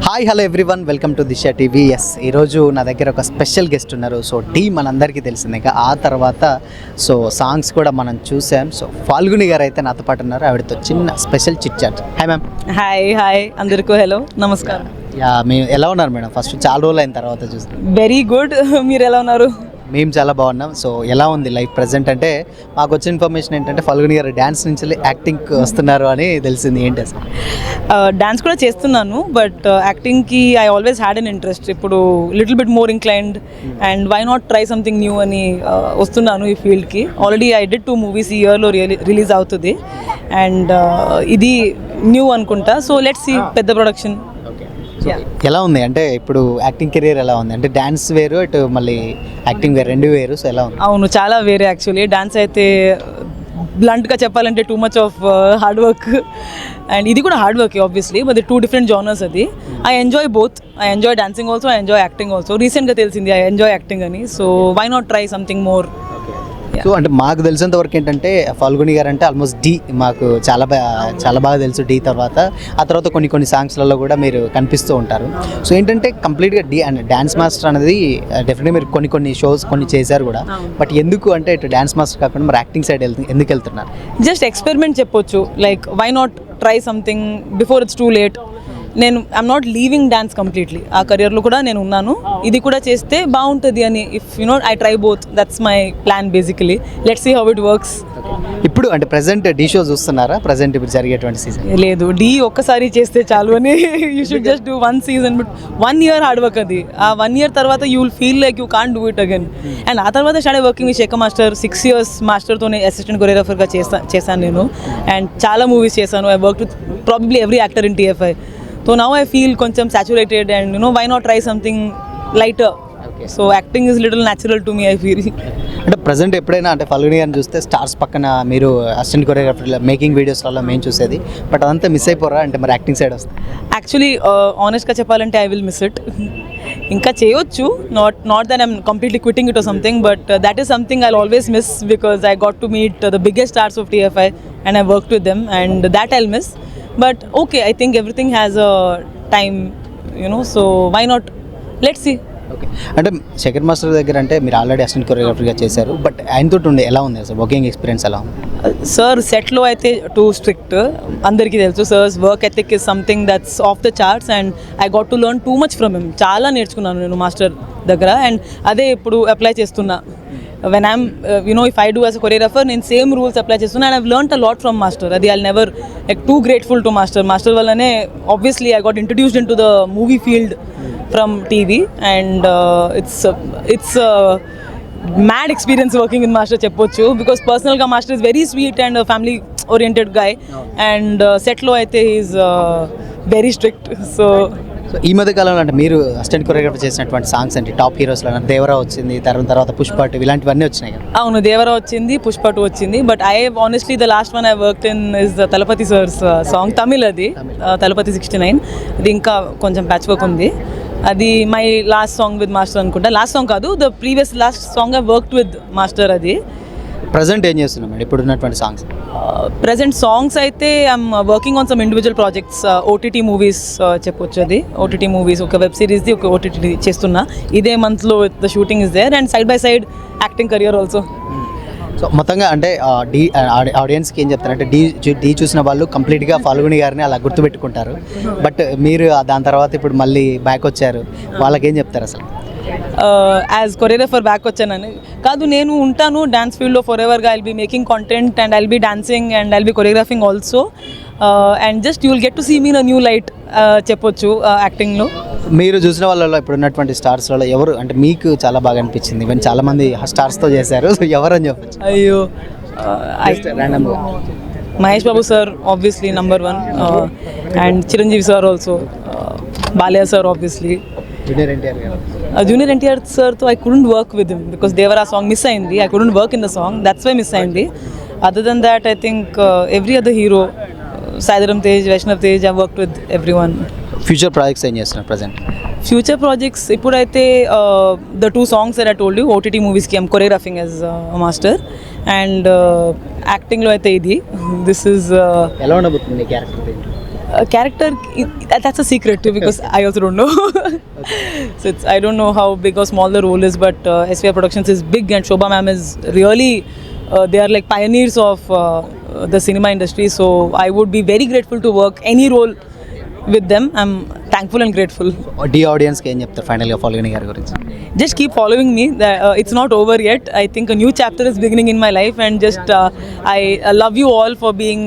Hi hello everyone, welcome to Disha TV. ఈరోజు నా దగ్గర ఒక స్పెషల్ గెస్ట్ ఉన్నారు. సో మనందరికీ తెలిసిందే. ఆ తర్వాత సాంగ్స్ కూడా మనం చూసాం. ఫాల్గుని గారు అయితే నాతో పాటు ఉన్నారు. ఆవిడతో చిన్న special chit chat. Hi ma'am. Hi అందరికీ హలో, నమస్కారం. మేము ఎలా ఉన్నారు మేడం? ఫస్ట్ చాలా రోజులు అయిన తర్వాత చూస్తాం. Very good. మీరు ఎలా ఉన్నారు? మేము చాలా బాగున్నాం. ఎలా ఉంది లైఫ్ ప్రజెంట్? అంటే మాకు వచ్చిన ఇన్ఫర్మేషన్ ఏంటంటే ఫాల్గుని గారు డ్యాన్స్ నుంచి యాక్టింగ్కి వస్తున్నారు అని తెలిసింది. ఏంటి అసలు? డాన్స్ కూడా చేస్తున్నాను, బట్ యాక్టింగ్కి I always had an interest. ఇప్పుడు little bit more inclined and why not try something new అని వస్తున్నాను ఈ ఫీల్డ్కి. ఆల్రెడీ ఐ డిడ్ 2 మూవీస్ ఈ ఇయర్లో రిలీజ్ అవుతుంది అండ్ ఇది న్యూ అనుకుంటా. సో లెట్స్ సీ పెద్ద ప్రొడక్షన్. ఎలా ఉంది అంటే ఇప్పుడు యాక్టింగ్ కెరీర్ ఎలా ఉంది? అంటే డాన్స్ వేరు, ఇటు మళ్ళీ యాక్టింగ్ వేరు, రెండు వేరు. సో ఎలా ఉంది? అవును, చాలా వేరే యాక్చువల్లీ. డాన్స్ అయితే బ్లంట్గా చెప్పాలంటే too much of hard work, and ఇది కూడా hard work obviously, but 2 different genres. అది I enjoy both. I enjoy dancing also, I enjoy acting also. రీసెంట్గా తెలిసింది ఐ ఎంజాయ్ యాక్టింగ్ అని. So why not try something more. So అంటే మాకు తెలిసినంత వరకు ఏంటంటే ఫాల్గుని గారు అంటే ఆల్మోస్ట్ డి మాకు చాలా బాగా తెలుసు. డి తర్వాత ఆ తర్వాత కొన్ని సాంగ్స్లలో కూడా మీరు కనిపిస్తూ ఉంటారు. సో ఏంటంటే కంప్లీట్గా డి అండ్ డ్యాన్స్ మాస్టర్ అనేది డెఫినెట్గా మీరు కొన్ని షోస్ చేశారు కూడా. బట్ ఎందుకు అంటే ఇటు డ్యాన్స్ మాస్టర్ కాకుండా మరి యాక్టింగ్ సైడ్ ఎందుకు వెళ్తున్నారు? జస్ట్ ఎక్స్పెరిమెంట్ చెప్పొచ్చు. Like why not try something before it's too late. I'm not leaving dance completely. ఆ కెరియర్లో కూడా నేను ఉన్నాను. ఇది కూడా చేస్తే బాగుంటుంది అని. If I try both, that's my plan basically. Let's see how it works. ఇప్పుడు అంటే ప్రెసెంట్ డి షో చూస్తున్నారా? ప్రెసెంట్ ఇప్పుడు జరిగేటువంటి సీజన్ లేదు, డి ఒక్కసారి చేస్తే చాలు అని. You should just do 1 season, but 1 year hard work అది. ఆ 1 year తర్వాత you will feel like you can't do it again. And ఆ తర్వాత start working with Shekhar master. 6 years మాస్టర్తోనే అసిస్టెంట్ కొరియోగ్రాఫర్గా చేశాను నేను. అండ్ చాలా మూవీస్ చేశాను. I work with probably every actor in TFI. So now I feel కొంచెం saturated and why not try something lighter. So acting is little natural to me, I feel. అంటే present ఎప్పుడైనా అంటే ఫాల్గుని గారిని చూస్తే stars పక్కన మీరు assistant choreographer making వీడియోస్లలో మేము చూసేది, బట్ అదంతా మిస్ అయిపోరా అంటే మరి యాక్టింగ్ సైడ్ వస్తుంది? యాక్చువల్లీ ఆనెస్ట్గా చెప్పాలంటే ఐ విల్ మిస్ ఇట్. ఇంకా చేయొచ్చు, not that I'm completely quitting it or something, but that is something I always miss because I got to meet the biggest stars of TFI and I worked with them and that I'll miss. But okay, I think everything has a time, so why not? Let's see. Okay. అంటే Shekhar master దగ్గర అంటే మీరు already assistant కొరియోగ్రాఫర్గా చేశారు, but ఆయనతో ఎలా ఉంది అసలు working experience ఎలా ఉంది? సార్ సెట్లో అయితే టూ స్ట్రిక్ట్, అందరికీ తెలుసు. Sir's work ethic is something that's off the charts and I got to learn too much from him. చాలా నేర్చుకున్నాను నేను మాస్టర్ దగ్గర, అండ్ అదే ఇప్పుడు అప్లై చేస్తున్నా. When I'm, if I do as a choreographer, నేను సేమ్ రూల్స్ అప్లై చేస్తున్నా and I've learned a lot from master. అది I'll never too grateful to master వల్లనే obviously I got introduced into the movie field from TV and it's a mad experience working with master చెప్పొచ్చు, because personal master is very sweet and a family oriented guy and set లో అయితే he is very strict. So ఈ మధ్య కాలంలో అంటే మీరు assistant choreographer చేసినటువంటి songs అంటే టాప్ హీరోస్లో దేవరా వచ్చింది, తర్వాత పుష్ప 2 ఇలాంటివన్నీ వచ్చినాయి కదా? అవును, దేవరా వచ్చింది, పుష్ప 2 వచ్చింది, but I honestly the last one I worked in is the Thalapathy sir's song. Tamil అది, తలపతి 69. అది ఇంకా కొంచెం ప్యాచ్ వర్క్ ఉంది. అది my last song with master అనుకుంటా. లాస్ట్ సాంగ్ కాదు, the previous last song I worked with master. అది ప్రజెంట్ ఏం చేస్తున్నాం మేడం ఇప్పుడు ఉన్నటువంటి సాంగ్స్? ప్రజెంట్ సాంగ్స్ అయితే I'm working on some individual projects, OTT movies చెప్పొచ్చు. అది OTT మూవీస్, ఒక వెబ్ సిరీస్ది, ఒక OTT చేస్తున్నా. ఇదే మంత్లో the shooting is there and side by side acting career also. So మొత్తంగా అంటే డి ఆడియన్స్కి ఏం చెప్తారంటే డి చూసిన వాళ్ళు కంప్లీట్గా ఫాల్గుని గారిని అలా గుర్తుపెట్టుకుంటారు, బట్ మీరు దాని తర్వాత ఇప్పుడు మళ్ళీ బ్యాక్ వచ్చారు, వాళ్ళకి ఏం చెప్తారు అసలు? యాజ్ కొరియోగ్రాఫర్ బ్యాక్ వచ్చానని కాదు, నేను ఉంటాను డ్యాన్స్ ఫీల్డ్లో ఫర్ ఎవర్గా. I'll be making content and I'll be dancing and I'll be choreographing also and just you will get to see me in a new light చెప్పొచ్చు యాక్టింగ్లో. మీరు చూసిన వాళ్ళలో ఇప్పుడు ఉన్నటువంటి స్టార్స్లలో ఎవరు అంటే మీకు చాలా బాగా అనిపించింది? ఈవెన్ చాలామంది స్టార్స్తో చేశారు, సో ఎవరని చెప్పచ్చు? అయ్యో, Mahesh Babu sir obviously number 1 and Chiranjeevi sir also, Balayya sir obviously. Junior NTR సార్తో I couldn't work with him because Devara song miss అయింది. I couldn't work in the song, that's why miss అయింది. Other then that I think every other hero, Sai Dharam Tej, Vaishnav Tej, I worked with everyone. Future projects ఏం చేస్తున్నారు present? Future projects ఇప్పుడైతే the 2 songs that I told you, OTT మూవీస్కి I'm choreographing as master and యాక్టింగ్లో అయితే ఇది. This is ఎలా ఉండబోతుంది character? Character, that's a secret too, because I also don't know. So I don't know how big or small the role is, but SVR Productions is big, and Shobha ma'am is really, they are like pioneers of the cinema industry. So I would be very grateful to work any role with them. I'm thankful and grateful. The ఆడియన్స్కి ఏం చెప్తారు ఫైనల్గా ఫాల్గుని గారి గురించి? Just keep following me. It's not over yet. I think a new chapter is beginning in my life, and just I love you all for being,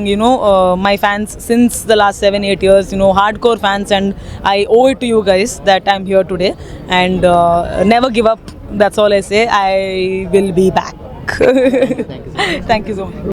my fans since the last 7-8 years. Hardcore fans, and I owe it to you guys that I'm here today. And never give up. That's all I say. I will be back. Thank you so much.